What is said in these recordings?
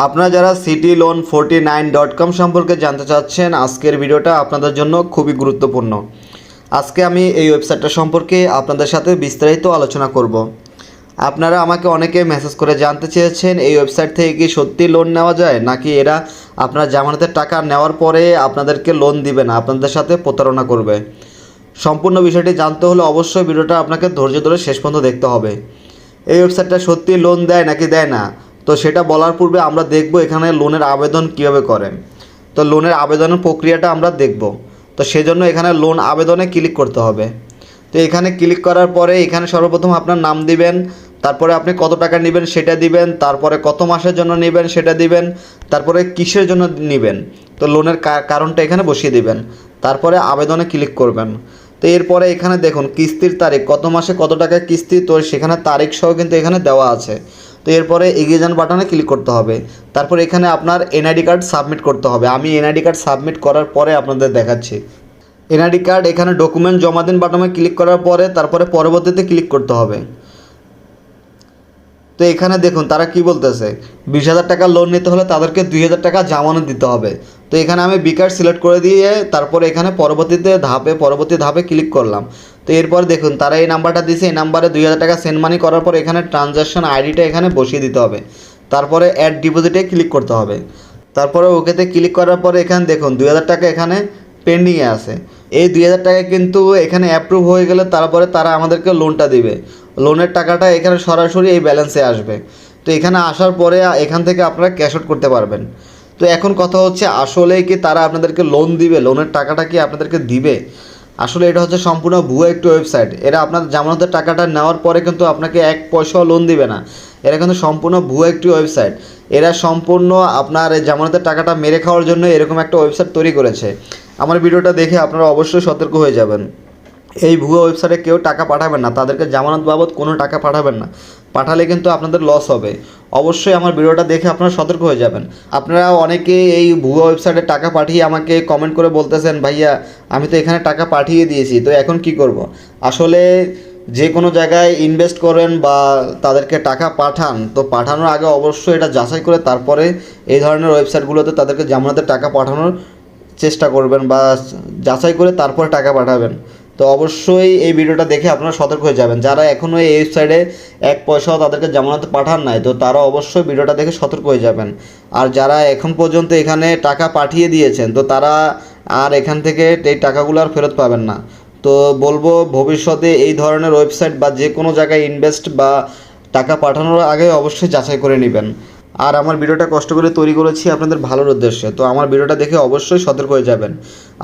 আপনারা যারা cityloan49.com সম্পর্কে জানতে চাচ্ছেন, আজকের ভিডিওটা আপনাদের জন্য খুবই গুরুত্বপূর্ণ। আজকে আমি এই ওয়েবসাইটটা সম্পর্কে আপনাদের সাথে বিস্তারিত আলোচনা করব। আপনারা আমাকে অনেকে মেসেজ করে জানতে চেয়েছেন এই ওয়েবসাইট থেকে কি সত্যি লোন নেওয়া যায়, নাকি এরা আপনার জামানতের টাকা নেওয়ার পরে আপনাদেরকে লোন দিবে না, আপনাদের সাথে প্রতারণা করবে। সম্পূর্ণ বিষয়টি জানতে হলে অবশ্যই ভিডিওটা আপনাকে ধৈর্য ধরে শেষ পর্যন্ত দেখতে হবে। এই ওয়েবসাইটটা সত্যি লোন দেয় নাকি দেয় না, তো সেটা বলার পূর্বে আমরা দেখব এখানে লোনের আবেদন কীভাবে করেন। তো লোনের আবেদনের প্রক্রিয়াটা আমরা দেখব। তো সেজন্য এখানে লোন আবেদনে ক্লিক করতে হবে। তো এখানে ক্লিক করার পরে এখানে সর্বপ্রথম আপনার নাম দিবেন, তারপরে আপনি কত টাকা নেবেন সেটা দিবেন, তারপরে কত মাসের জন্য নেবেন সেটা দিবেন, তারপরে কিসের জন্য নেবেন তো লোনের কারণটা এখানে বসিয়ে দিবেন, তারপরে আবেদনে ক্লিক করবেন। তো এরপরে এখানে দেখুন কিস্তির তারিখ, কত মাসে কত টাকা কিস্তি, তো সেখানে তারিখ সহ কিন্তু এখানে দেওয়া আছে। তো এরপরে এগিয়ে যান বাটনে ক্লিক করতে হবে। তারপর এখানে আপনার এনআইডি কার্ড সাবমিট করতে হবে। আমি এনআইডি কার্ড সাবমিট করার পরে আপনাদের দেখাচ্ছি। এনআইডি কার্ড এখানে ডকুমেন্ট জমা দিন বাটনে ক্লিক করার পরে তারপরে পরবর্তীতে ক্লিক করতে হবে। তো এখানে দেখুন তারা কি বলতেছে, 20,000 টাকা লোন নিতে হলে তাদেরকে 2,000 টাকা জামানত দিতে হবে। তো এখানে আমি বিকাশ সিলেক্ট করে দিয়ে তারপরে এখানে পরবর্তী ধাপে ক্লিক করলাম। তো এরপর দেখুন তারা এই নাম্বারটা দিয়েছে, এই নাম্বারে 2,000 টাকা সেন্ড মানি করার পর এখানে ট্রানজ্যাকশন আইডিটা এখানে বসিয়ে দিতে হবে। তারপরে অ্যাড ডিপোজিটে ক্লিক করতে হবে। তারপরে ওকেতে ক্লিক করার পরে এখানে দেখুন 2,000 টাকা এখানে পেন্ডিংয়ে আছে। এই 2,000 টাকা কিন্তু এখানে অ্যাপ্রুভ হয়ে গেলে তারপরে তারা আমাদেরকে লোনটা দিবে। লোনের টাকাটা এখানে সরাসরি এই ব্যালেন্সে আসবে। তো এখানে আসার পরে এখান থেকে আপনারা ক্যাশ আউট করতে পারবেন। তো এখন কথা হচ্ছে, আসলে কি তারা আপনাদেরকে লোন দিবে, লোনের টাকাটা কি আপনাদেরকে দিবে? আসলে এটা হচ্ছে সম্পূর্ণ ভুয়া একটি ওয়েবসাইট। এরা আপনার জামানতের টাকাটা নেওয়ার পরে কিন্তু আপনাকে 1 পয়সাও লোন দিবে না। এরা কিন্তু সম্পূর্ণ ভুয়া একটি ওয়েবসাইট। এরা সম্পূর্ণ আপনার এই জামানতের টাকাটা মেরে খাওয়ার জন্য এরকম একটা ওয়েবসাইট তৈরি করেছে। আমার ভিডিওটা দেখে আপনারা অবশ্যই সতর্ক হয়ে যাবেন। এই ভুয়া ওয়েবসাইটে কেউ টাকা পাঠাবেন না, তাদেরকে জামানত বাবদ কোনো টাকা পাঠাবেন না। পাঠালে কিন্তু আপনাদের লস হবে। অবশ্যই আমার ভিডিওটা দেখে আপনারা সতর্ক হয়ে যাবেন। আপনারা অনেকে এই ভুয়া ওয়েবসাইটে টাকা পাঠিয়ে আমাকে কমেন্ট করে বলতেছেন, ভাইয়া আমি তো এখানে টাকা পাঠিয়ে দিয়েছি, তো এখন কি করব। আসলে যে কোনো জায়গায় ইনভেস্ট করেন বা তাদেরকে টাকা পাঠান, তো পাঠানোর আগে অবশ্যই এটা যাচাই করে তারপরে এই ধরনের ওয়েবসাইটগুলোতে তাদেরকে জামানতের টাকা পাঠানোর চেষ্টা করবেন বা যাচাই করে তারপরে টাকা পাঠাবেন। তো অবশ্যই এই ভিডিওটা দেখে আপনারা সতর্ক হয়ে যাবেন। যারা এখনও এই ওয়েবসাইটে 1 পয়সাও তাদেরকে জামানত পাঠান নাই, তো তারা অবশ্যই ভিডিওটা দেখে সতর্ক হয়ে যাবেন। আর যারা এখন পর্যন্ত এখানে টাকা পাঠিয়ে দিয়েছেন, তো তারা আর এখান থেকে এই টাকাগুলো আর ফেরত পাবেন না। তো বলবো ভবিষ্যতে এই ধরনের ওয়েবসাইট বা যে কোনো জায়গায় ইনভেস্ট বা টাকা পাঠানোর আগে অবশ্যই যাচাই করে নেবেন। আর আমার ভিডিওটা কষ্ট করে তৈরি করেছি আপনাদের ভালোর উদ্দেশ্যে, তো আমার ভিডিওটা দেখে অবশ্যই সতর্ক হয়ে যাবেন।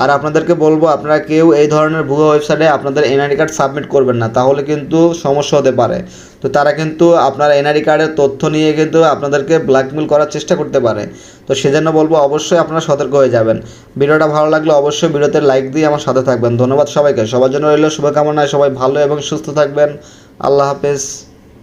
আর আপনাদেরকে বলবো, আপনারা কেউ এই ধরনের ভুয়া ওয়েবসাইটে আপনাদের এনআইডি কার্ড সাবমিট করবেন না, তাহলে কিন্তু সমস্যা হতে পারে। তো তারা কিন্তু আপনার এনআইডি কার্ডের তথ্য নিয়ে কিন্তু আপনাদেরকে ব্ল্যাকমেল করার চেষ্টা করতে পারে। তো সেজন্য বলবো অবশ্যই আপনারা সতর্ক হয়ে যাবেন। ভিডিওটা ভালো লাগলে অবশ্যই ভিডিওতে লাইক দিয়ে আমার সাথে থাকবেন। ধন্যবাদ সবাইকে। সবার জন্য রইল শুভকামনায়, সবাই ভালো এবং সুস্থ থাকবেন। আল্লাহ হাফেজ।